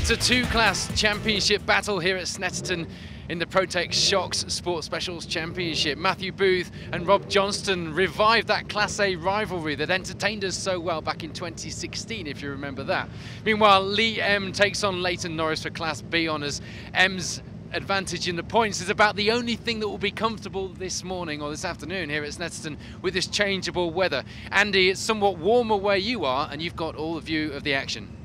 It's a two-class championship battle here at Snetterton in the Protech Shocks Sports Specials Championship. Matthew Booth and Rob Johnston revived that Class A rivalry that entertained us so well back in 2016, if you remember that. Meanwhile, Lee M takes on Leighton Norris for Class B honours. M's advantage in the points is about the only thing that will be comfortable this morning or this afternoon here at Snetterton with this changeable weather. Andy, it's somewhat warmer where you are and you've got all the view of the action.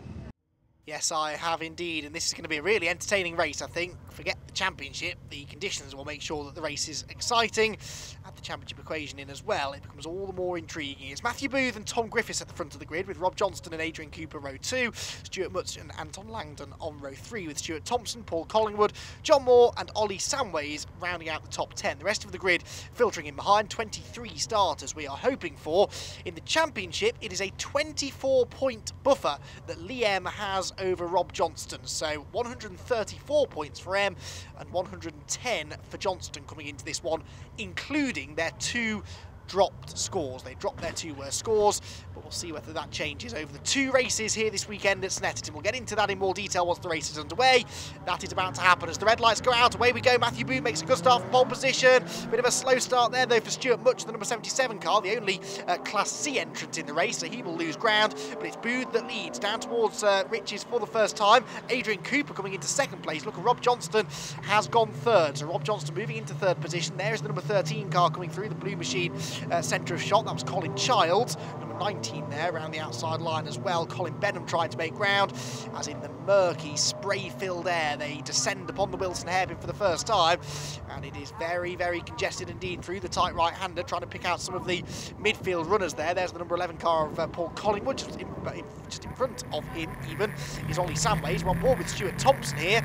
Yes, I have indeed, and this is going to be a really entertaining race, I think. Forget the championship, the conditions will make sure that the race is exciting. Add the championship equation in as well, it becomes all the more intriguing. It's Matthew Booth and Tom Griffiths at the front of the grid, with Rob Johnston and Adrian Cooper row 2, Stuart Mutz and Anton Langdon on row 3, with Stuart Thompson, Paul Collingwood, John Moore and Ollie Samways rounding out the top 10. The rest of the grid filtering in behind, 23 starters we are hoping for. In the championship, it is a 24-point buffer that Lee M has over Rob Johnston, so 134 points for M and 110 for Johnston coming into this one, including their two dropped scores. They dropped their two worst scores, but we'll see whether that changes over the two races here this weekend at Snetterton. We'll get into that in more detail once the race is underway. That is about to happen as the red lights go out. Away we go. Matthew Booth makes a good start from pole position. Bit of a slow start there though for Stuart Mutch, the number 77 car, the only Class C entrant in the race, so he will lose ground. But it's Booth that leads down towards Riches for the first time. Adrian Cooper coming into second place. Look, Rob Johnston has gone third, so Rob Johnston moving into third position. There's the number 13 car coming through, the blue machine centre of shot. That was Colin Childs, number 19 there around the outside line as well. Colin Benham trying to make ground as in the murky spray-filled air they descend upon the Wilson hairpin for the first time, and it is very, very congested indeed through the tight right-hander, trying to pick out some of the midfield runners there. There's the number 11 car of Paul Collingwood, just in front of him even is Ollie Samways. One more with Stuart Thompson here.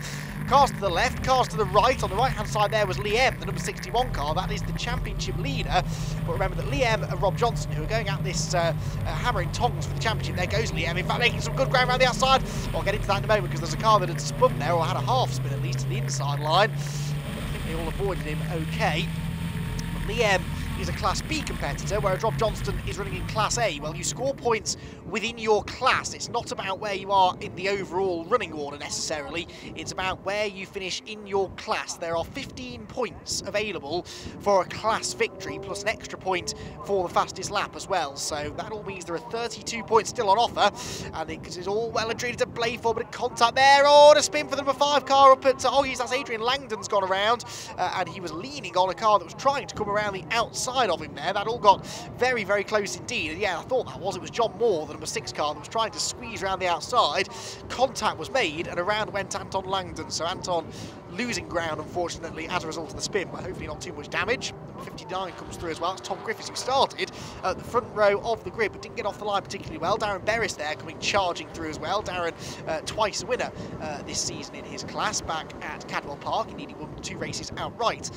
Cars to the left, cars to the right. On the right-hand side there was Lee M, the number 61 car. That is the championship leader. But remember that Lee M and Rob Johnston, who are going at this hammering tongs for the championship. There goes Lee M, in fact making some good ground around the outside. I'll get into that in a moment because there's a car that had spun there, or had a half spin at least, to the inside line. But I think they all avoided him okay. But Lee M is a Class B competitor, whereas Rob Johnston is running in Class A. Well, you score points within your class. It's not about where you are in the overall running order necessarily. It's about where you finish in your class. There are 15 points available for a class victory, plus an extra point for the fastest lap as well. So that all means there are 32 points still on offer, and it's all well and truly to play for, but a contact there. Oh, and a spin for the number 5 car up at yes, that's Adrian Langdon's gone around, and he was leaning on a car that was trying to come around the outside of him there. That all got very, very close indeed. And yeah, I thought it was John Moore, the number 6 car, that was trying to squeeze around the outside. Contact was made and around went Anton Langdon. So Anton losing ground, unfortunately, as a result of the spin, but hopefully not too much damage. Number 59 comes through as well. It's Tom Griffiths, who started at the front row of the grid but didn't get off the line particularly well. Darren Berris there coming charging through as well. Darren, twice a winner this season in his class back at Cadwell Park. Indeed, he won 2 races outright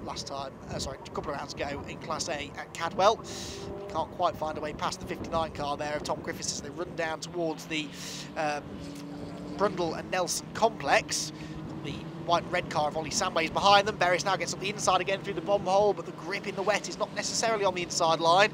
last time, a couple of rounds ago in Class A at Cadwell. He can't quite find a way past the 59 car there of Tom Griffiths as they run down towards the Brundle and Nelson complex. The white and red car of Ollie Samways behind them. Berris now gets up the inside again through the bomb hole, but the grip in the wet is not necessarily on the inside line,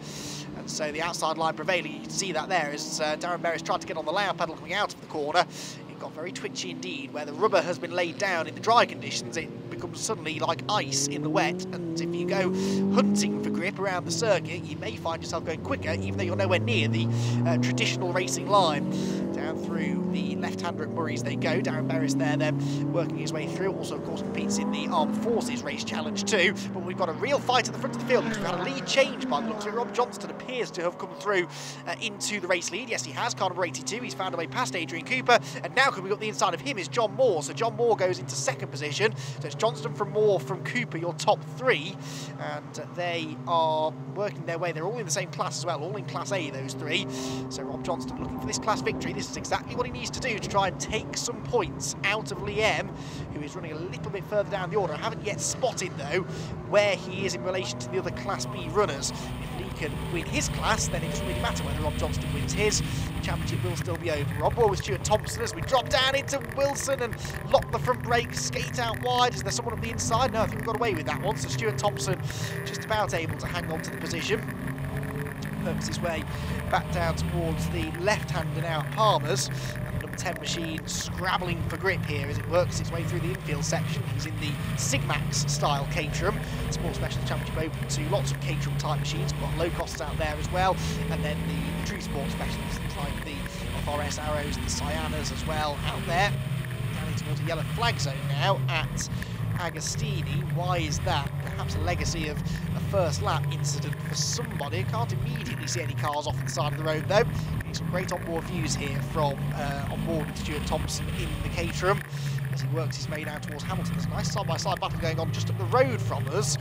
and so the outside line prevailing. You can see that there as Darren Berris tried to get on the layout pedal coming out of the corner. It got very twitchy indeed. Where the rubber has been laid down in the dry conditions, it becomes suddenly like ice in the wet, and if you go hunting for grip around the circuit, you may find yourself going quicker, even though you're nowhere near the traditional racing line. Down through the left-hander at Murray's they go. Darren Berris there then working his way through. Also, of course, competes in the Armed Forces Race Challenge too. But we've got a real fight at the front of the field because we've had a lead change by the looks of it. Rob Johnston appears to have come through into the race lead. Yes, he has. Car number 82. He's found a way past Adrian Cooper, and now coming up the inside of him is John Moore. So John Moore goes into second position. So it's Johnston from Moore from Cooper, your top 3, and they are working their way. They're all in the same class as well, all in Class A, those 3. So Rob Johnston looking for this class victory. This is exactly what he needs to do to try and take some points out of Lee M, who is running a little bit further down the order. I haven't yet spotted, though, where he is in relation to the other Class B runners. If Lee can win his class, then it doesn't really matter whether Rob Johnston wins his. The championship will still be over. Rob Moore with Stuart Thompson as we drop down into Wilson and lock the front brake, skate out wide. Is there someone on the inside? No, I think we got away with that one. So Stuart Thompson just about able to hang on to the position. Works his way back down towards the left-hander now at Palmer's. 10 machine scrabbling for grip here as it works its way through the infield section. He's in the Sigmax style Caterham. Sports Specialist Championship open to lots of Caterham type machines. We've got low costs out there as well, and then the true Sports Specialists like the FRS Arrows, the Cyanas as well out there. Down towards the yellow flag zone now at Agostini. Why is that? Perhaps a legacy of a first lap incident for somebody. I can't immediately see any cars off the side of the road though. Getting some great onboard views here from on board with Stuart Thompson in the Caterham as he works his way down towards Hamilton. There's a nice side-by-side battle going on just up the road from us,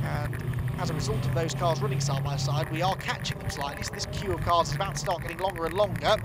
and as a result of those cars running side by side, we are catching them slightly. So this queue of cars is about to start getting longer and longer.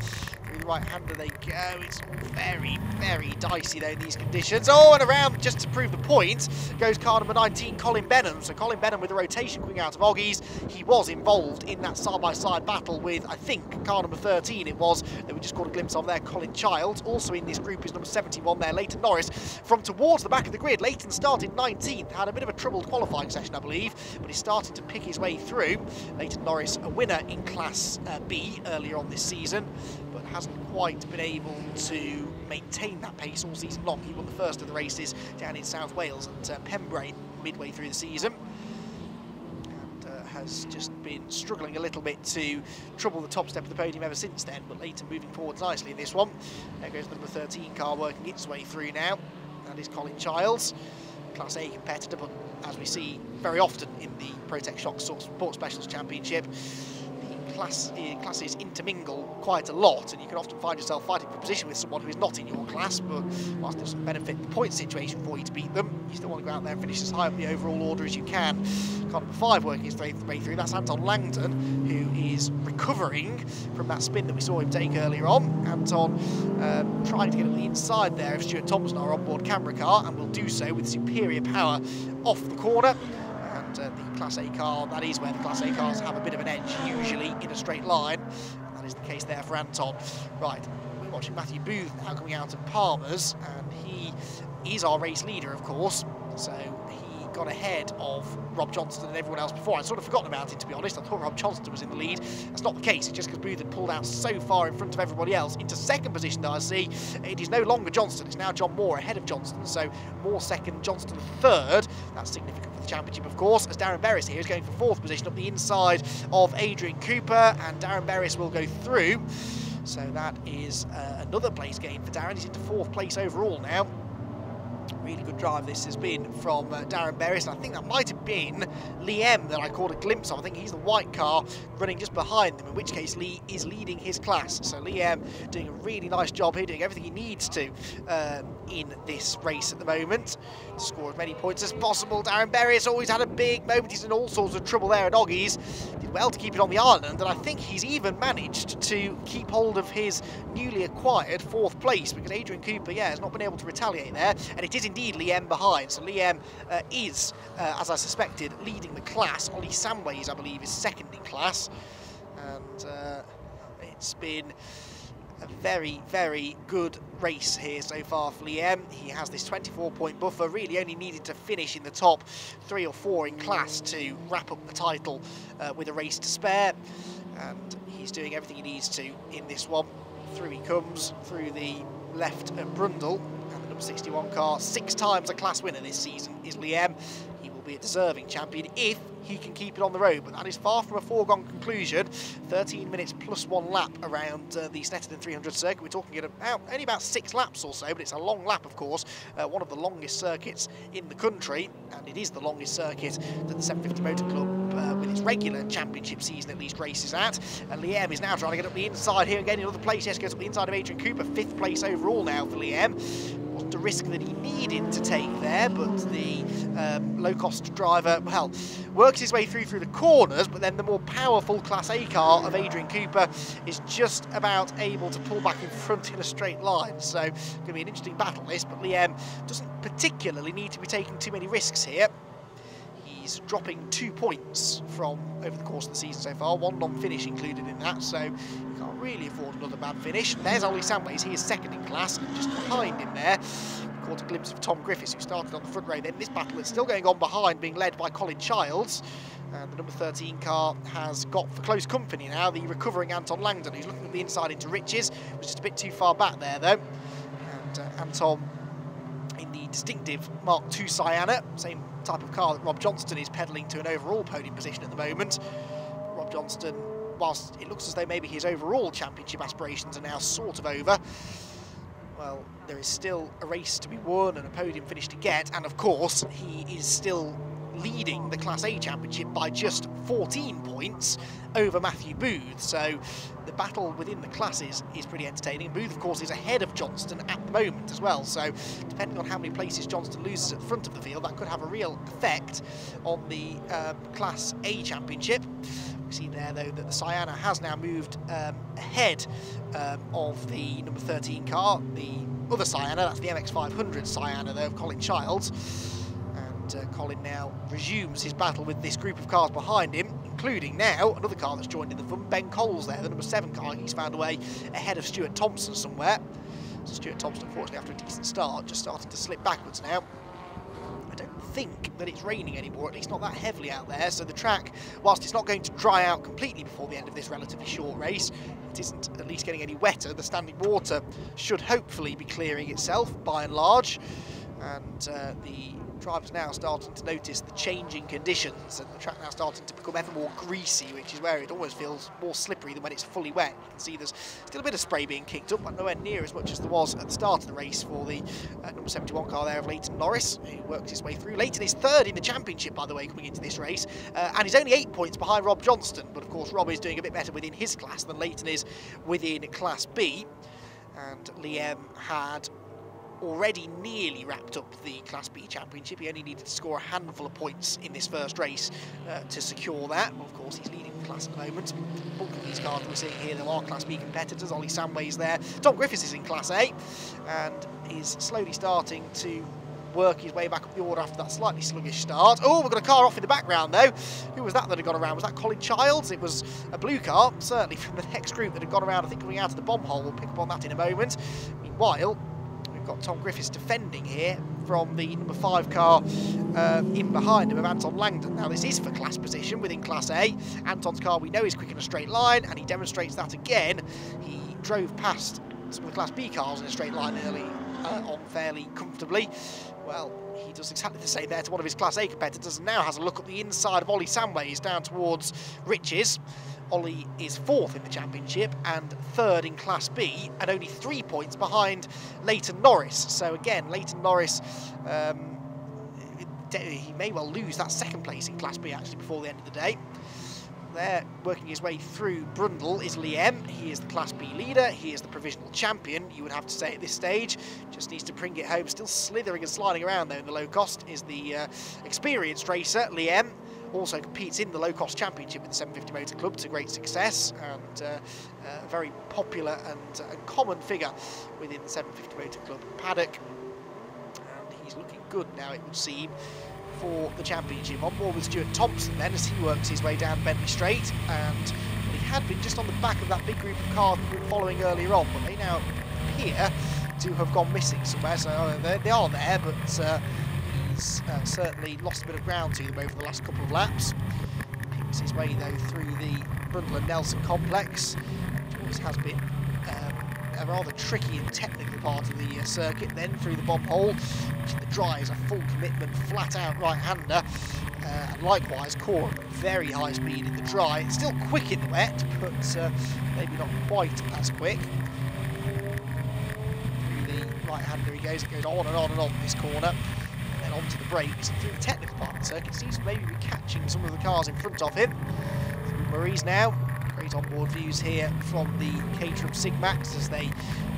Through the right-hander they go. It's very, very dicey though in these conditions. Oh, and around, just to prove the point, goes car number 19, Colin Benham. So Colin Benham with the rotation coming out of Oggies. He was involved in that side-by-side battle with, I think, car number 13 it was, that we just caught a glimpse of there, Colin Childs. Also in this group is number 71 there, Leighton Norris. From towards the back of the grid, Leighton started 19th, had a bit of a troubled qualifying session, I believe, but he's starting to pick his way through. Leighton Norris, a winner in Class B earlier on this season, but hasn't quite been able to maintain that pace all season long. He won the first of the races down in South Wales at Pembrey midway through the season, and has just been struggling a little bit to trouble the top step of the podium ever since then, but Leighton moving forwards nicely in this one. There goes the number 13 car working its way through now. That is Colin Childs, Class A competitor, but as we see very often in the Protech Shock Sports Specialist Championship, the classes intermingle quite a lot, and you can often find yourself fighting for position with someone who is not in your class, but whilst there's some benefit the point situation for you to beat them, you still want to go out there and finish as high up the overall order as you can. Car number 5 working his way through, that's Anton Langton, who is recovering from that spin that we saw him take earlier on. Anton trying to get up the inside there of Stuart Thompson, our onboard camera car, and will do so with superior power off the corner. The Class A car, that is where the Class A cars have a bit of an edge, usually in a straight line, and that is the case there for Anton. Right, we're watching Matthew Booth now coming out of Palmer's, and he is our race leader, of course, so he got ahead of Rob Johnston and everyone else before. I'd sort of forgotten about it, to be honest. I thought Rob Johnston was in the lead. That's not the case. It's just because Booth had pulled out so far in front of everybody else. Into second position, that I see, it is no longer Johnston. It's now John Moore ahead of Johnston. So Moore second, Johnston third. That's significant for the championship, of course, as Darren Berris here is going for fourth position up the inside of Adrian Cooper, and Darren Berris will go through. So that is another place gain for Darren. He's into fourth place overall now. Really good drive this has been from Darren Berris, and I think that might have been Lee M that I caught a glimpse of. I think he's the white car running just behind them, in which case Lee is leading his class. So Lee M doing a really nice job here, doing everything he needs to in this race at the moment to score as many points as possible. Darren Berris always had a big moment. He's in all sorts of trouble there at Oggies. Did well to keep it on the island, and I think he's even managed to keep hold of his newly acquired fourth place, because Adrian Cooper, has not been able to retaliate there, and it is indeed Liam behind. So Liam is, as I suspected, leading the class. Ollie Samways, I believe, is second in class, and it's been a very, very good race here so far for Liam. He has this 24-point buffer, really only needed to finish in the top 3 or 4 in class to wrap up the title with a race to spare, and he's doing everything he needs to in this one. Through he comes, through the left at Brundle, and the number 61 car, 6 times a class winner this season, is Liam. He will be a deserving champion if he can keep it on the road, but that is far from a foregone conclusion. 13 minutes plus 1 lap around the Snetterton 300 circuit. We're talking about only about 6 laps or so, but it's a long lap, of course. One of the longest circuits in the country, and it is the longest circuit that the 750 Motor Club, with its regular championship season at least, races at. And Liam is now trying to get up the inside here and gain another place. Yes, goes up the inside of Adrian Cooper, 5th place overall now for Liam. Wasn't a risk that he needed to take there, but the low-cost driver, well, works his way through the corners, but then the more powerful Class A car of Adrian Cooper is just about able to pull back in front in a straight line. So going to be an interesting battle this, but Liam doesn't particularly need to be taking too many risks here. He's dropping 2 points from over the course of the season so far, 1 non-finish included in that, so you can't really afford another bad finish. There's Ollie Samways, he is second in class, and just behind him there, caught a glimpse of Tom Griffiths, who started on the front row. Then this battle is still going on behind, being led by Colin Childs. And the number 13 car has got for close company now the recovering Anton Langdon, who's looking at the inside into Riches. Was just a bit too far back there, though. And Anton in the distinctive Mark II Sienna, same type of car that Rob Johnston is pedalling to an overall podium position at the moment. Rob Johnston, whilst it looks as though maybe his overall championship aspirations are now sort of over, well, there is still a race to be won and a podium finish to get, and of course he is still leading the Class A Championship by just 14 points over Matthew Booth. So the battle within the classes is pretty entertaining. Booth, of course, is ahead of Johnston at the moment as well. So depending on how many places Johnston loses at the front of the field, that could have a real effect on the Class A Championship. We see there, though, that the Sienna has now moved ahead of the number 13 car. The other Sienna, that's the MX500 Sienna, though, of Colin Childs. Colin now resumes his battle with this group of cars behind him, including now another car that's joined in the fun, Ben Coles there, the number 7 car. He's found a way ahead of Stuart Thompson somewhere. So Stuart Thompson, unfortunately, after a decent start, just starting to slip backwards now. I don't think that it's raining anymore, at least not that heavily out there, so the track, whilst it's not going to dry out completely before the end of this relatively short race, it isn't at least getting any wetter. The standing water should hopefully be clearing itself by and large, and the drivers now starting to notice the changing conditions, and the track now starting to become ever more greasy, which is where it always feels more slippery than when it's fully wet. You can see there's still a bit of spray being kicked up, but nowhere near as much as there was at the start of the race for the number 71 car there of Leighton Norris, who works his way through. Leighton is third in the championship, by the way, coming into this race, and he's only 8 points behind Rob Johnston, but of course Rob is doing a bit better within his class than Leighton is within Class B, and Liam had already nearly wrapped up the Class B Championship. He only needed to score a handful of points in this first race to secure that. Well, of course, he's leading the class at the moment. Bulk of these cars that we're seeing here, there are Class B competitors. Ollie Samway's there. Tom Griffiths is in Class A and is slowly starting to work his way back up the order after that slightly sluggish start. Oh, we've got a car off in the background, though. Who was that had gone around? Was that Colin Childs? It was a blue car, certainly from the next group that had gone around, I think, coming out of the bomb hole. We'll pick up on that in a moment. Meanwhile, got Tom Griffiths defending here from the number 5 car in behind him of Anton Langdon. Now this is for class position within Class A. Anton's car we know is quick in a straight line, and he demonstrates that again. He drove past some of the Class B cars in a straight line early on fairly comfortably. Well, he does exactly the same there to one of his Class A competitors, and now has a look at the inside of Ollie Samways down towards Riches. Ollie is 4th in the championship and 3rd in Class B, and only 3 points behind Leighton Norris. So again, Leighton Norris, he may well lose that 2nd place in Class B actually before the end of the day. There, working his way through Brundle is Liam. He is the Class B leader. He is the provisional champion, you would have to say at this stage. Just needs to bring it home. Still slithering and sliding around though in the low cost is the experienced racer, Liam. Also competes in the low-cost championship with the 750 Motor Club to great success, and a very popular and common figure within the 750 Motor Club paddock. And he's looking good now, it would seem, for the championship. On board with Stuart Thompson then as he works his way down Bentley Straight, and he had been just on the back of that big group of cars that we were following earlier on, but they now appear to have gone missing somewhere. So they are there, but he's certainly lost a bit of ground to them over the last couple of laps. Picks his way though through the Brundle and Nelson complex, which always has been a rather tricky and technical part of the circuit. Then through the bomb hole, which in the dry is a full commitment, flat out right-hander. And likewise, Corum at very high speed in the dry. It's still quick in the wet, but maybe not quite as quick. Through the right-hander he goes. It goes on and on and on this corner. Onto the brakes and through the technical part of the circuit. Seems to maybe be catching some of the cars in front of him. Through Marie's now. Great onboard views here from the Caterham Sigmax as they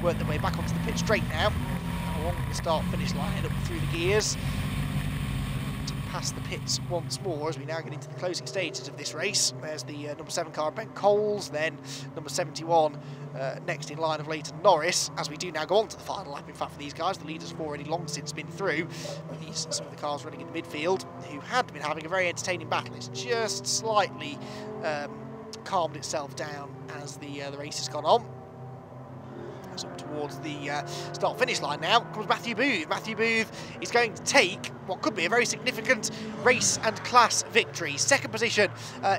work their way back onto the pit straight now. Along the start-finish line, up through the gears. Past the pits once more as we now get into the closing stages of this race. There's the number 7 car, Ben Coles, then number 71 next in line of Leighton Norris, as we do now go on to the final lap. In fact, for these guys, the leaders have already long since been through. Some of the cars running in the midfield who had been having a very entertaining battle. It's just slightly calmed itself down as the race has gone on. As up towards the start-finish line now comes Matthew Booth. Matthew Booth is going to take what could be a very significant race and class victory. Second position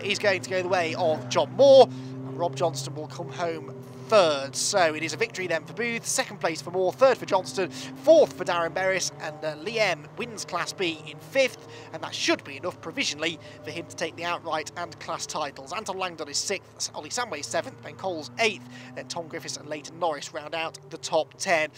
is going to go the way of John Moore, and Rob Johnston will come home third. So it is a victory then for Booth, second place for Moore, third for Johnston, fourth for Darren Berris, and Liam wins Class B in fifth, and that should be enough provisionally for him to take the outright and class titles. Anton Langdon is sixth, Ollie Samway seventh, Ben Coles eighth, then Tom Griffiths and Leighton Norris round out the top 10.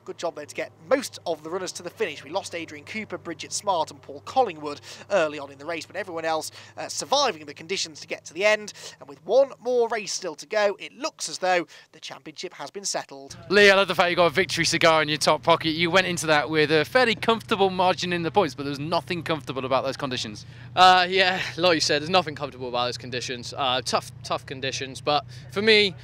Good job there to get most of the runners to the finish. We lost Adrian Cooper, Bridget Smart and Paul Collingwood early on in the race, but everyone else surviving the conditions to get to the end. And with one more race still to go, it looks as though the championship has been settled. Lee, I love the fact you got a victory cigar in your top pocket. You went into that with a fairly comfortable margin in the points, but there was nothing comfortable about those conditions. Yeah, like you said, there's nothing comfortable about those conditions. Tough conditions, but for me,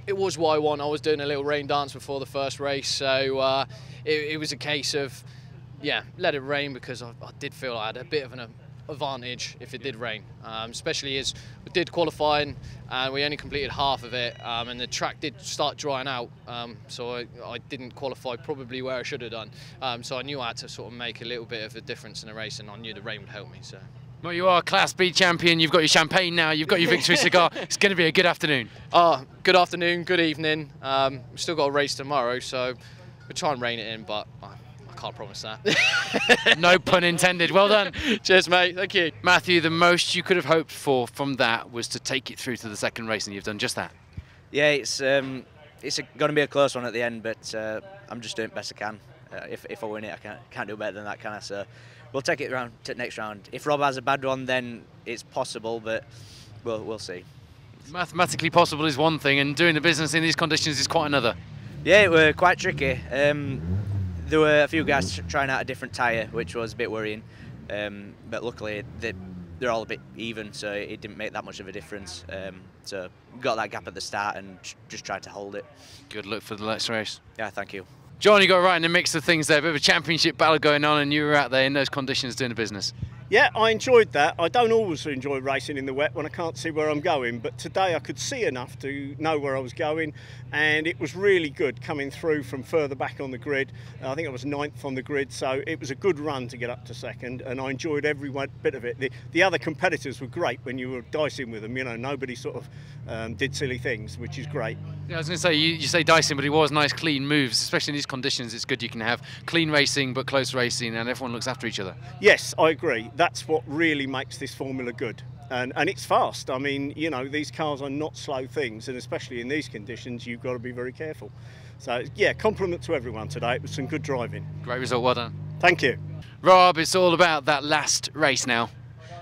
it was what I want. I was doing a little rain dance before the first race, so it was a case of, yeah, let it rain, because I did feel I had a bit of an advantage if it did rain, especially as we did qualifying and we only completed half of it, and the track did start drying out, so I didn't qualify probably where I should have done, so I knew I had to sort of make a little bit of a difference in the race, and I knew the rain would help me. So. Well, you are Class B champion, you've got your champagne now, you've got your victory cigar. It's going to be a good afternoon. Good afternoon, good evening. We've still got a race tomorrow, so we'll try and rein it in, but I can't promise that. No pun intended. Well done. Cheers, mate. Thank you. Matthew, the most you could have hoped for from that was to take it through to the second race, and you've done just that. Yeah, it's going to be a close one at the end, but I'm just doing the best I can. If I win it, I can't do better than that, can I? So we'll take it round to the next round. If Rob has a bad one, then it's possible, but we'll see. Mathematically possible is one thing, and doing the business in these conditions is quite another. Yeah, it were quite tricky. There were a few guys trying out a different tyre, which was a bit worrying, but luckily they're all a bit even, so it didn't make that much of a difference. So got that gap at the start and just tried to hold it. Good luck for the next race. Yeah, thank you. John, you got right in the mix of things there, a bit of a championship battle going on, and you were out there in those conditions doing the business. Yeah, I enjoyed that. I don't always enjoy racing in the wet when I can't see where I'm going, but today I could see enough to know where I was going, and it was really good coming through from further back on the grid. I think I was 9th on the grid, so it was a good run to get up to second, and I enjoyed every bit of it. The other competitors were great when you were dicing with them. You know, nobody sort of did silly things, which is great. Yeah, I was going to say, you say dicing, but it was nice, clean moves, especially in these conditions. It's good you can have clean racing, but close racing, and everyone looks after each other. Yes, I agree. That's what really makes this formula good. And it's fast. I mean, you know, these cars are not slow things, and especially in these conditions, you've got to be very careful. So, yeah, compliment to everyone today. It was some good driving. Great result, well done. Thank you. Rob, it's all about that last race now.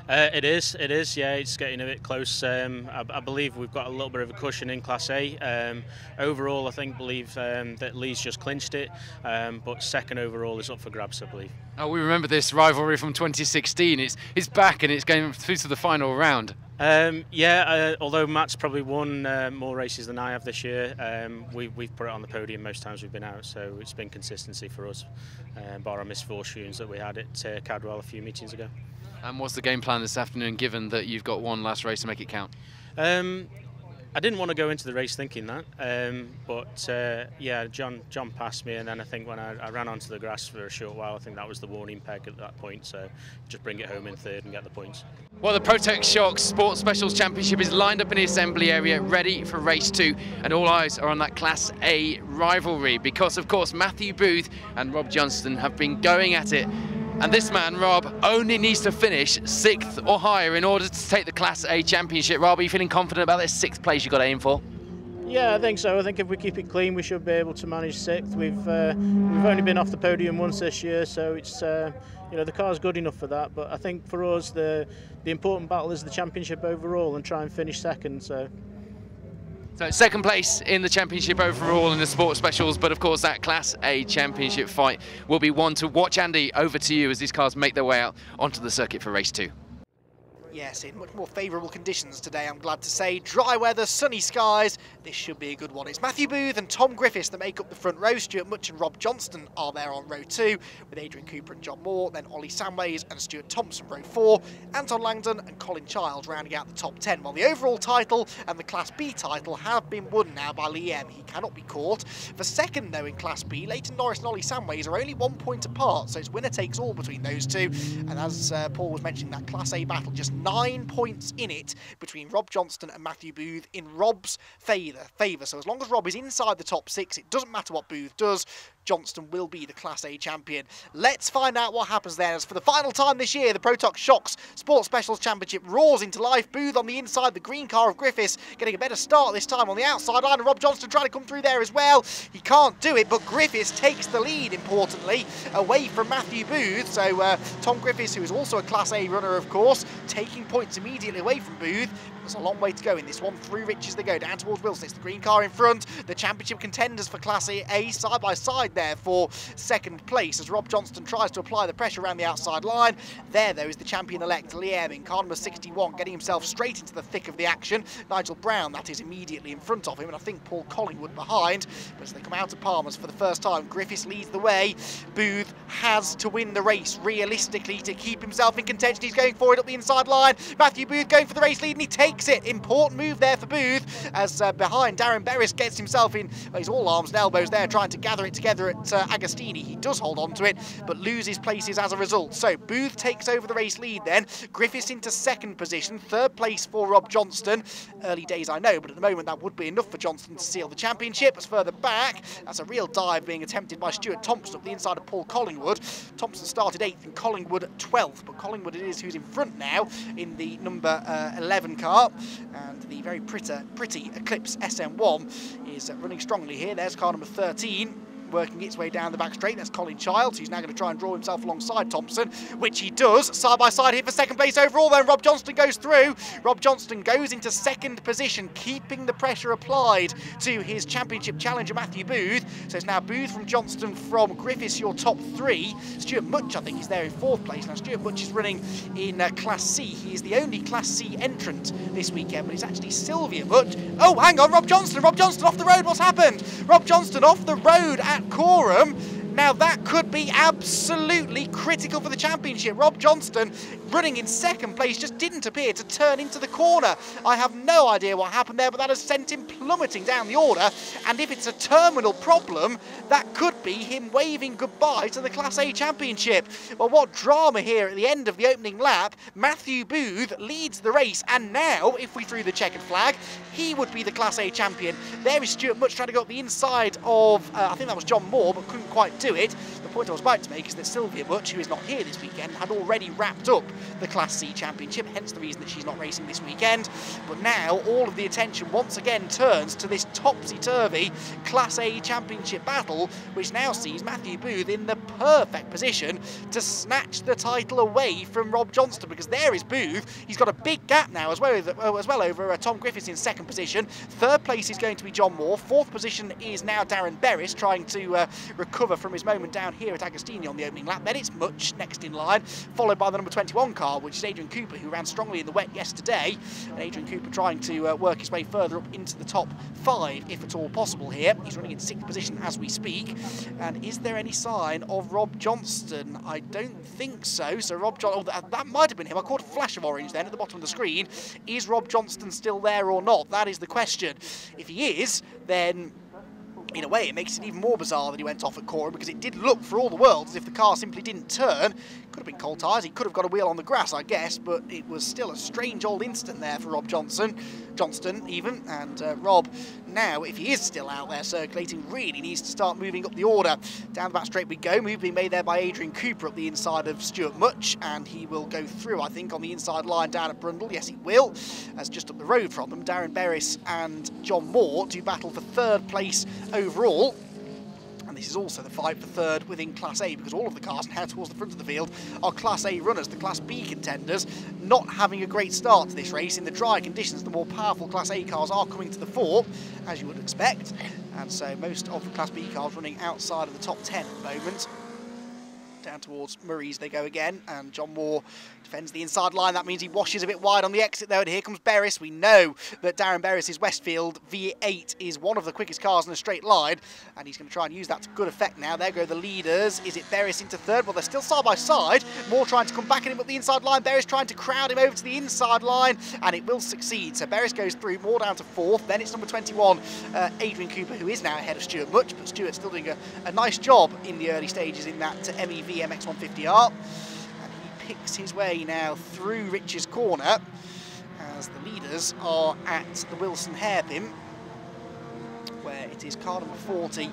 It is, yeah, it's getting a bit close. I believe we've got a little bit of a cushion in Class A. Overall, I believe that Lee's just clinched it, but second overall is up for grabs, I believe. Oh, we remember this rivalry from 2016. It's back and it's going through to the final round. Although Matt's probably won more races than I have this year, we've put it on the podium most times we've been out, so it's been consistency for us, bar our misfortunes that we had at Cadwell a few meetings ago. And what's the game plan this afternoon, given that you've got one last race to make it count? I didn't want to go into the race thinking that, but yeah, John passed me, and then I think when I ran onto the grass for a short while, I think that was the warning peg at that point, so just bring it home in third and get the points. Well, the Protech Shocks Sports Specials Championship is lined up in the assembly area, ready for race 2, and all eyes are on that Class A rivalry, because of course Matthew Booth and Rob Johnston have been going at it. And this man, Rob, only needs to finish 6th or higher in order to take the Class A Championship. Rob, are you feeling confident about this 6th place you've got to aim for? Yeah, I think so. I think if we keep it clean, we should be able to manage 6th. We've only been off the podium once this year, so it's you know, the car's good enough for that. But I think for us, the important battle is the championship overall and try and finish 2nd. So 2nd place in the championship overall in the sports specials, but of course that Class A championship fight will be one to watch. Andy, over to you as these cars make their way out onto the circuit for race 2. Yes, in much more favourable conditions today, I'm glad to say. Dry weather, sunny skies. This should be a good one. It's Matthew Booth and Tom Griffiths that make up the front row. Stuart Much and Rob Johnston are there on row 2, with Adrian Cooper and John Moore. Then Ollie Samways and Stuart Thompson, row 4. Anton Langdon and Colin Child rounding out the top 10. While the overall title and the Class B title have been won now by Liam. He cannot be caught. For second, though, in Class B, Leighton Norris and Ollie Samways are only 1 point apart, so it's winner takes all between those two. And as Paul was mentioning, that Class A battle, just 9 points in it between Rob Johnston and Matthew Booth in Rob's favour. So as long as Rob is inside the top 6, it doesn't matter what Booth does, Johnston will be the Class A champion. Let's find out what happens there, as for the final time this year, the Protech Shocks Sports Specials Championship roars into life. Booth on the inside, the green car of Griffiths getting a better start this time on the outside line, and Rob Johnston trying to come through there as well. He can't do it, but Griffiths takes the lead, importantly, away from Matthew Booth. So Tom Griffiths, who is also a Class A runner, of course, taking points immediately away from Booth. There's a long way to go in this one. Through Riches they go, down towards Wilson. It's the green car in front. The championship contenders for Class A side by side there for second place, as Rob Johnston tries to apply the pressure around the outside line. There, though, is the champion-elect Liam in car number 61, getting himself straight into the thick of the action. Nigel Brown, that is, immediately in front of him, and I think Paul Collingwood behind. But as they come out of Palmer's for the first time, Griffiths leads the way. Booth has to win the race realistically to keep himself in contention. He's going for it up the inside line. Matthew Booth going for the race lead, and he takes it. Important move there for Booth, as behind Darren Berris gets himself in, well, he's all arms and elbows there, trying to gather it together at Agostini. He does hold on to it, but loses places as a result. So Booth takes over the race lead then. Griffiths into second position, third place for Rob Johnston. Early days, I know, but at the moment that would be enough for Johnston to seal the championship. As further back, that's a real dive being attempted by Stuart Thompson up the inside of Paul Collingwood. Thompson started 8th and Collingwood 12th, but Collingwood it is who's in front now in the number 11 car. And the very pretty Eclipse SM1 is running strongly here. There's car number 13. Working its way down the back straight. That's Colin Childs, who's now going to try and draw himself alongside Thompson, which he does. Side by side here for second place overall. Then Rob Johnston goes through. Rob Johnston goes into second position, keeping the pressure applied to his championship challenger Matthew Booth. So it's now Booth from Johnston from Griffiths, your top 3. Stuart Much, I think, is there in 4th place. Now Stuart Much is running in Class C. He is the only Class C entrant this weekend, but it's actually Sylvia Much. Oh, hang on, Rob Johnston off the road. What's happened? Rob Johnston off the road at Coram. Now that could be absolutely critical for the championship. Rob Johnston, running in second place, just didn't appear to turn into the corner. I have no idea what happened there, but that has sent him plummeting down the order. And if it's a terminal problem, that could be him waving goodbye to the Class A championship. Well, what drama here at the end of the opening lap. Matthew Booth leads the race, and now, if we threw the checkered flag, he would be the Class A champion. There is Stuart Much trying to go up the inside of, I think that was John Moore, but couldn't quite do it. The point I was about to make is that Sylvia Much, who is not here this weekend, had already wrapped up the Class C championship, hence the reason that she's not racing this weekend. But now all of the attention once again turns to this topsy-turvy Class A championship battle, which now sees Matthew Booth in the perfect position to snatch the title away from Rob Johnston, because there is Booth. He's got a big gap now as well over Tom Griffiths in second position. Third place is going to be John Moore. Fourth position is now Darren Berris, trying to recover from his moment down here at Agostini on the opening lap. Then it's Much next in line, followed by the number 21 car, which is Adrian Cooper, who ran strongly in the wet yesterday. And Adrian Cooper trying to work his way further up into the top 5, if at all possible here. He's running in 6th position as we speak. And is there any sign of Rob Johnston? I don't think so. So Rob Johnston, oh, that might have been him. I caught a flash of orange then at the bottom of the screen. Is Rob Johnston still there or not? That is the question. If he is, then in a way it makes it even more bizarre that he went off at Coram, because it did look for all the world as if the car simply didn't turn. Could have been cold tyres, he could have got a wheel on the grass, I guess, but it was still a strange old instant there for Rob Johnston even. And Rob, now, if he is still out there circulating, really needs to start moving up the order. Down the back straight we go, move being made there by Adrian Cooper up the inside of Stuart Much, and he will go through, I think, on the inside line down at Brundle. Yes, he will, as just up the road from them, Darren Berris and John Moore do battle for third place overall. And this is also the fight for third within Class A, because all of the cars now towards the front of the field are Class A runners. The Class B contenders not having a great start to this race. In the dry conditions, the more powerful Class A cars are coming to the fore, as you would expect. And so most of the Class B cars running outside of the top 10 at the moment. Down towards Murray's they go again, and John Moore defends the inside line. That means he washes a bit wide on the exit though, and here comes Berris. We know that Darren Berris' Westfield V8 is one of the quickest cars in a straight line, and he's going to try and use that to good effect now. There go the leaders. Is it Berris into third? Well, they're still side by side. Moore trying to come back at him up the inside line. Berris trying to crowd him over to the inside line, and it will succeed. So Berris goes through, Moore down to fourth. Then it's number 21, Adrian Cooper, who is now ahead of Stuart Much, but Stuart's still doing a nice job in the early stages in that MEV MX150R. Picks his way now through Rich's corner as the leaders are at the Wilson hairpin, where it is car number 40.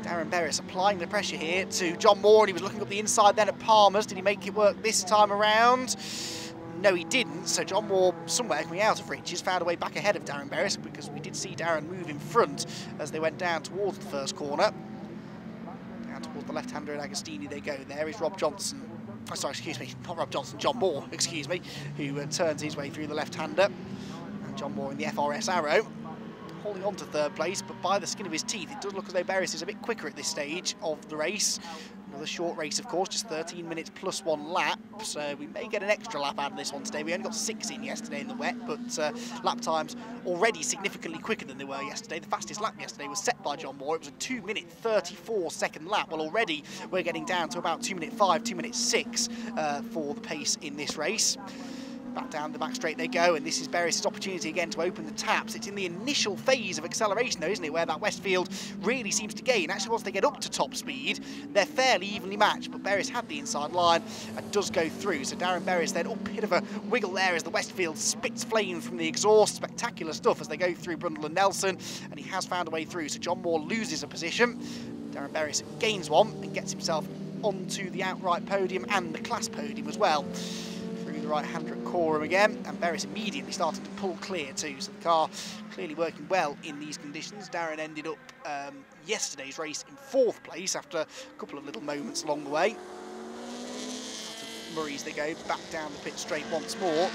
Darren Berris applying the pressure here to John Moore, and he was looking up the inside then at Palmer's. Did he make it work this time around? No, he didn't. So John Moore, somewhere coming out of Rich's, found a way back ahead of Darren Berris, because we did see Darren move in front as they went down towards the first corner. Down towards the left-hander at Agostini they go. There is Rob Johnson. Oh, sorry, excuse me, not Rob Johnson, John Moore, excuse me, who turns his way through the left-hander. And John Moore in the FRS Arrow, holding on to third place, but by the skin of his teeth, it does look as though Berris is a bit quicker at this stage of the race. Another short race, of course, just 13 minutes plus 1 lap, so we may get an extra lap out of this one today. We only got 6 in yesterday in the wet, but lap times already significantly quicker than they were yesterday. The fastest lap yesterday was set by John Moore. It was a 2-minute 34-second lap. Well, already we're getting down to about 2-minute 5, 2-minute 6 for the pace in this race. Back down the back straight they go, and this is Berris' opportunity again to open the taps. It's in the initial phase of acceleration though, isn't it, where that Westfield really seems to gain. Actually, once they get up to top speed, they're fairly evenly matched, but Berris had the inside line and does go through. So Darren Berris then, bit of a wiggle there as the Westfield spits flame from the exhaust. Spectacular stuff as they go through Brundle and Nelson, and he has found a way through. So John Moore loses a position. Darren Berris gains one and gets himself onto the outright podium and the class podium as well. The right-hander at Coram again, and Berris immediately starting to pull clear too, so the car clearly working well in these conditions. Darren ended up yesterday's race in 4th place after a couple of little moments along the way. Murray's they go back down the pit straight once more,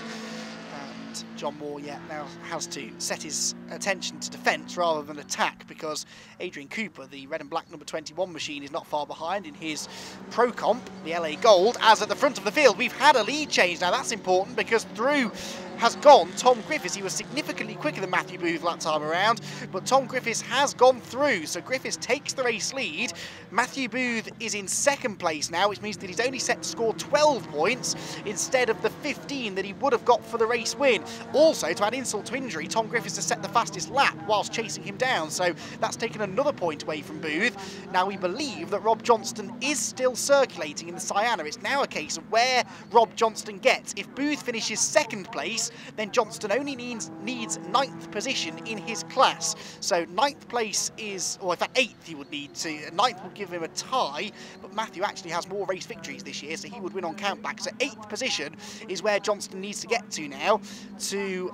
and John Moore now has to set his attention to defence rather than attack, because Adrian Cooper, the red and black number 21 machine, is not far behind in his Pro Comp, the LA Gold, as at the front of the field we've had a lead change. Now that's important, because through has gone Tom Griffiths. He was significantly quicker than Matthew Booth that time around, but Tom Griffiths has gone through, so Griffiths takes the race lead. Matthew Booth is in 2nd place now, which means that he's only set to score 12 points instead of the 15 that he would have got for the race win. Also, to add insult to injury, Tom Griffiths has set the fastest lap whilst chasing him down, so that's taken another point away from Booth. Now we believe that Rob Johnston is still circulating in the Sienna. It's now a case of where Rob Johnston gets. If Booth finishes 2nd place, then Johnston only needs 9th position in his class. So 9th place is, or in fact 8th he would need to, 9th would give him a tie, but Matthew actually has more race victories this year, so he would win on countback. So 8th position is where Johnston needs to get to now to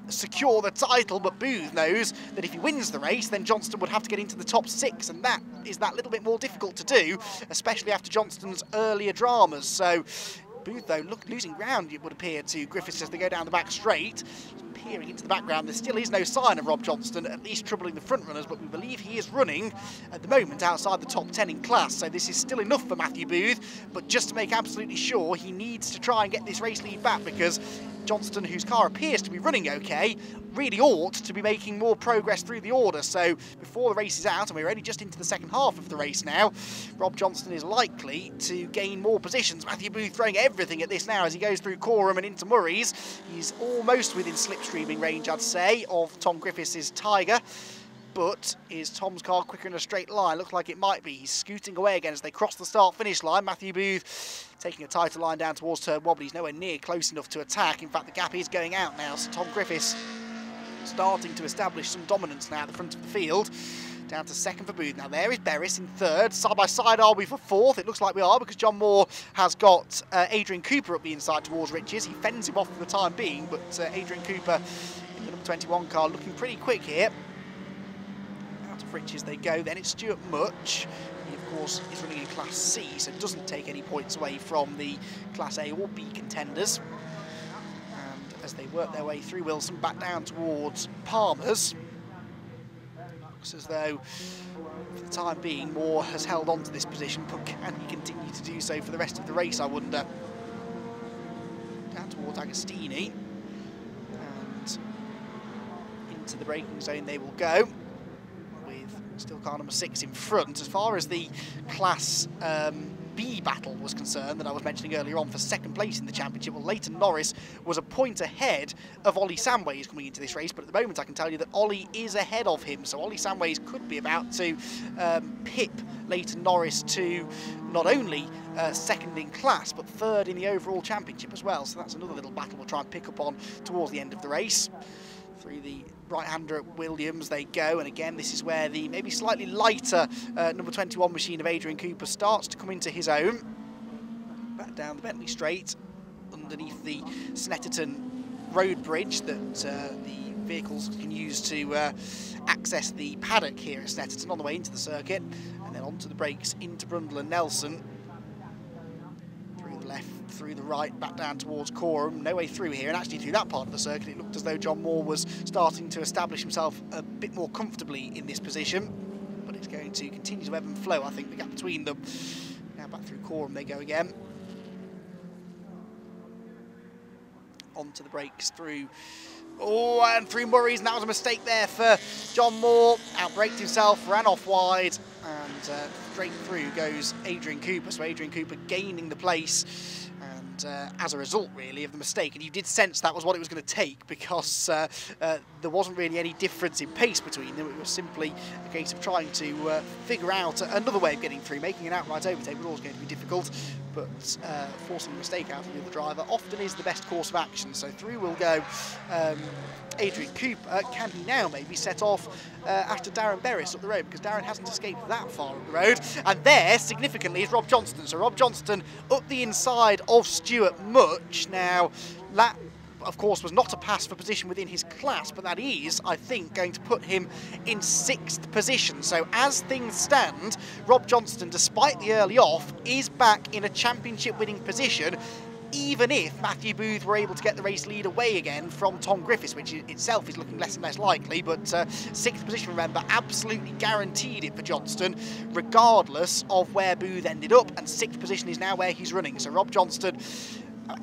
secure the title, but Booth knows that if he wins the race, then Johnston would have to get into the top 6, and that is that little bit more difficult to do, especially after Johnston's earlier dramas. So Booth, though, losing ground, it would appear, to Griffiths as they go down the back straight. Peering into the background, there still is no sign of Rob Johnston, at least troubling the front runners, but we believe he is running at the moment outside the top 10 in class, so this is still enough for Matthew Booth, but just to make absolutely sure, he needs to try and get this race lead back, because Johnston, whose car appears to be running okay, really ought to be making more progress through the order. So before the race is out, and we're only just into the second half of the race now, Rob Johnston is likely to gain more positions. Matthew Booth throwing everything at this now as he goes through Coram and into Murray's. He's almost within slipstreaming range, I'd say, of Tom Griffiths' Tiger. But is Tom's car quicker in a straight line? Looks like it might be. He's scooting away again as they cross the start-finish line. Matthew Booth taking a tighter line down towards turn wobbly. He's nowhere near close enough to attack. In fact, the gap is going out now. So Tom Griffiths starting to establish some dominance now at the front of the field. Down to 2nd for Booth. Now there is Berris in 3rd. Side by side are we for 4th? It looks like we are, because John Moore has got Adrian Cooper up the inside towards Rich's. He fends him off for the time being, but Adrian Cooper in the number 21 car looking pretty quick here. Out of Rich's they go. Then it's Stuart Much. He, of course, is running in Class C, so doesn't take any points away from the Class A or B contenders. And as they work their way through Wilson, back down towards Palmer's, looks as though For the time being, Moore has held on to this position, but can he continue to do so for the rest of the race, I wonder? Down towards Agostini, and into the braking zone they will go, with still car number 6 in front. As far as the Class B battle was concerned that I was mentioning earlier on for second place in the championship, well, Leighton Norris was a point ahead of Ollie Samways coming into this race, but at the moment I can tell you that Ollie is ahead of him, so Ollie Samways could be about to pip Leighton Norris to not only second in class but third in the overall championship as well, so that's another little battle we'll try and pick up on towards the end of the race. Through the right-hander at Williams they go, and again this is where the maybe slightly lighter number 21 machine of Adrian Cooper starts to come into his own. Back down the Bentley Straight, underneath the Snetterton road bridge that the vehicles can use to access the paddock here at Snetterton on the way into the circuit, and then onto the brakes into Brundle and Nelson. Through the left, through the right, back down towards Coram, no way through here, and actually through that part of the circuit it looked as though John Moore was starting to establish himself a bit more comfortably in this position, but it's going to continue to ebb and flow, I think, the gap between them. Now back through Coram they go again. Onto the brakes through, and through Murray's, and that was a mistake there for John Moore. Outbraked himself, ran off wide, and straight through goes Adrian Cooper, so Adrian Cooper gaining the place, and as a result really of the mistake, and you did sense that was what it was going to take, because there wasn't really any difference in pace between them. It was simply a case of trying to figure out another way of getting through. Making an outright overtake was always going to be difficult, but forcing a mistake out of the other driver often is the best course of action. So through will go Adrian Cooper. Can he now maybe set off after Darren Berris up the road, because Darren hasn't escaped that far up the road, and there significantly is Rob Johnston. So Rob Johnston up the inside of Stuart Much. Now that of course was not a pass for position within his class, but that is, I think, going to put him in 6th position. So as things stand, Rob Johnston, despite the early off, is back in a championship winning position, even if Matthew Booth were able to get the race lead away again from Tom Griffiths, which itself is looking less and less likely. But 6th position, remember, absolutely guaranteed it for Johnston, regardless of where Booth ended up, and 6th position is now where he's running. So Rob Johnston,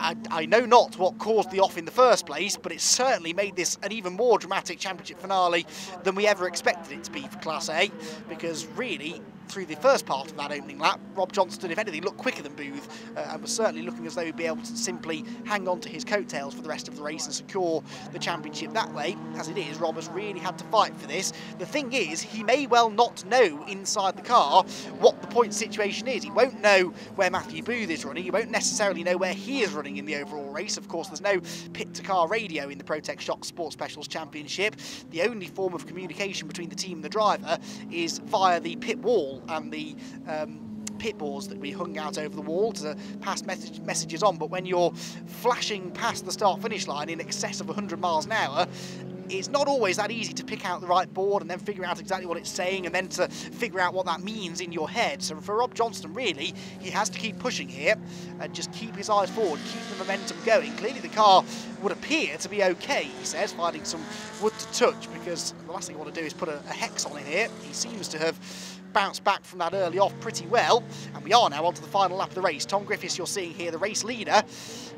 I know not what caused the off in the first place, but it certainly made this an even more dramatic championship finale than we ever expected it to be for Class A, because really, through the first part of that opening lap, Rob Johnston, if anything, looked quicker than Booth, and was certainly looking as though he'd be able to simply hang on to his coattails for the rest of the race and secure the championship that way. As it is, Rob has really had to fight for this. The thing is, he may well not know inside the car what the point situation is. He won't know where Matthew Booth is running. He won't necessarily know where he is running in the overall race. Of course, there's no pit-to-car radio in the Protech Shocks Sports Specials Championship. The only form of communication between the team and the driver is via the pit wall and the pit boards that we hung out over the wall to pass messages on. But when you're flashing past the start-finish line in excess of 100 miles an hour, it's not always that easy to pick out the right board and then figure out exactly what it's saying and then to figure out what that means in your head. So for Rob Johnston, really, he has to keep pushing here and just keep his eyes forward, keep the momentum going. Clearly the car would appear to be okay, he says, finding some wood to touch, because the last thing I want to do is put a hex on it here. He seems to have bounced back from that early off pretty well, and we are now on to the final lap of the race. Tom Griffiths, you're seeing here, the race leader,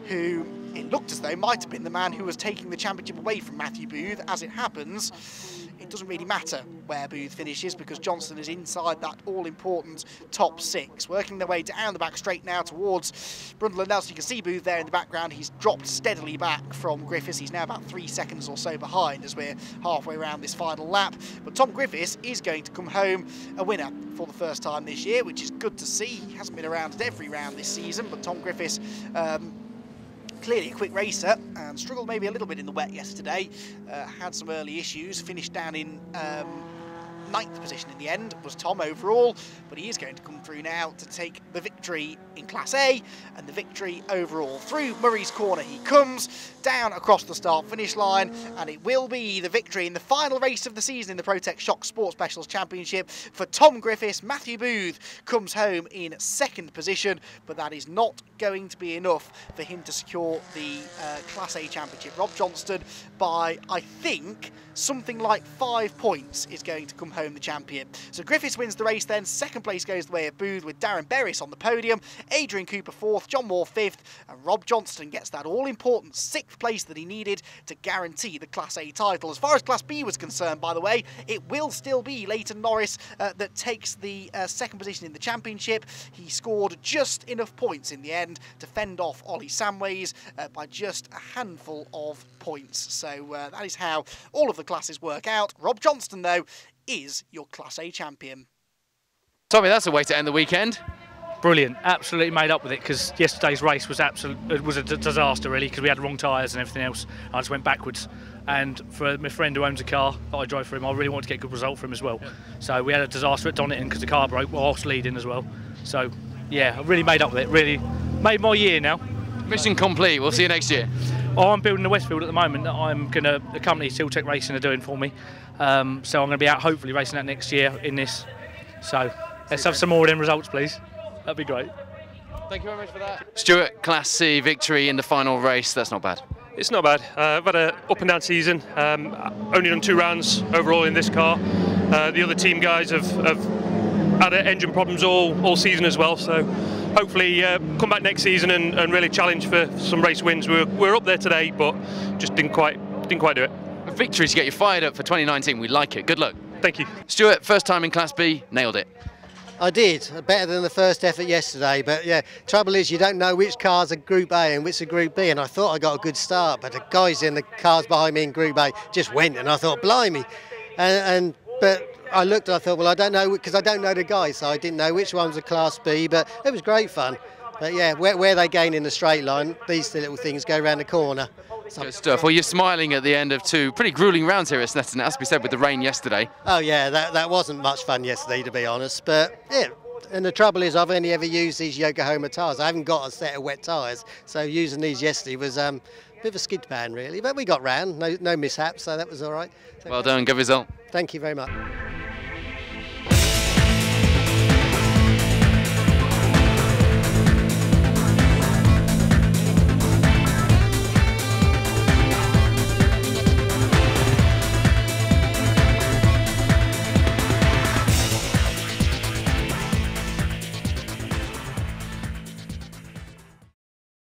who it looked as though might have been the man who was taking the championship away from Matthew Booth. As it happens, it doesn't really matter where Booth finishes, because Johnston is inside that all-important top 6. Working their way down the back straight now towards Brundle and Nelson. You can see Booth there in the background. He's dropped steadily back from Griffiths. He's now about 3 seconds or so behind as we're halfway around this final lap. But Tom Griffiths is going to come home a winner for the first time this year, which is good to see. He hasn't been around at every round this season, but Tom Griffiths, clearly a quick racer, and struggled maybe a little bit in the wet yesterday, had some early issues, finished down in 9th position in the end, was Tom overall, but he is going to come through now to take the victory in Class A and the victory overall. Through Murray's Corner he comes, down across the start-finish line, and it will be the victory in the final race of the season in the Protech Shocks Sports Specials Championship for Tom Griffiths. Matthew Booth comes home in 2nd position, but that is not going to be enough for him to secure the Class A Championship. Rob Johnston, by, I think, something like 5 points, is going to come home home the champion. So Griffiths wins the race then. Second place goes the way of Booth with Darren Berris on the podium, Adrian Cooper 4th, John Moore 5th, and Rob Johnston gets that all-important 6th place that he needed to guarantee the Class A title. As far as Class B was concerned, by the way, it will still be Leighton Norris that takes the second position in the championship. He scored just enough points in the end to fend off Ollie Samways by just a handful of points. So that is how all of the classes work out. Rob Johnston, though, is your Class A champion. Tommy, that's a way to end the weekend. Brilliant, absolutely made up with it, because yesterday's race was a disaster really, because we had wrong tyres and everything else. I just went backwards, and for my friend who owns a car that I drove for him, I really wanted to get a good result for him as well. So we had a disaster at Donington because the car broke whilst leading as well. So yeah, I really made up with it, really made my year now. Mission complete, we'll see you next year. Oh, I'm building the Westfield at the moment. I'm going to, the company Protech Racing are doing for me. So I'm going to be out hopefully racing that next year in this. So let's have some more of them results, please. That'd be great. Thank you very much for that. Stuart, Class C victory in the final race. That's not bad. It's not bad. I've had an up and down season. Only done 2 rounds overall in this car. The other team guys have had engine problems all season as well. So hopefully come back next season and really challenge for some race wins. We're up there today, but just didn't quite do it. Victories get you fired up for 2019. We like it. Good luck. Thank you. Stuart, first time in Class B, nailed it. I did, better than the first effort yesterday, but yeah, trouble is you don't know which cars are Group A and which are Group B, and I thought I got a good start, but the guys in the cars behind me in Group A just went, and I thought, blimey, but I looked and I thought, well, I don't know, because I don't know the guys, so I didn't know which ones are Class B, but it was great fun. But yeah, where they gain in the straight line, these little things go around the corner. Good stuff. Well, you're smiling at the end of 2 pretty gruelling rounds here at Snetterton, as we said, with the rain yesterday. Oh yeah, that wasn't much fun yesterday, to be honest, but yeah. And the trouble is I've only ever used these Yokohama tyres. I haven't got a set of wet tyres, so using these yesterday was a bit of a skid pan really, but we got round, no mishaps, so that was all right. Well done, good result. Thank you very much.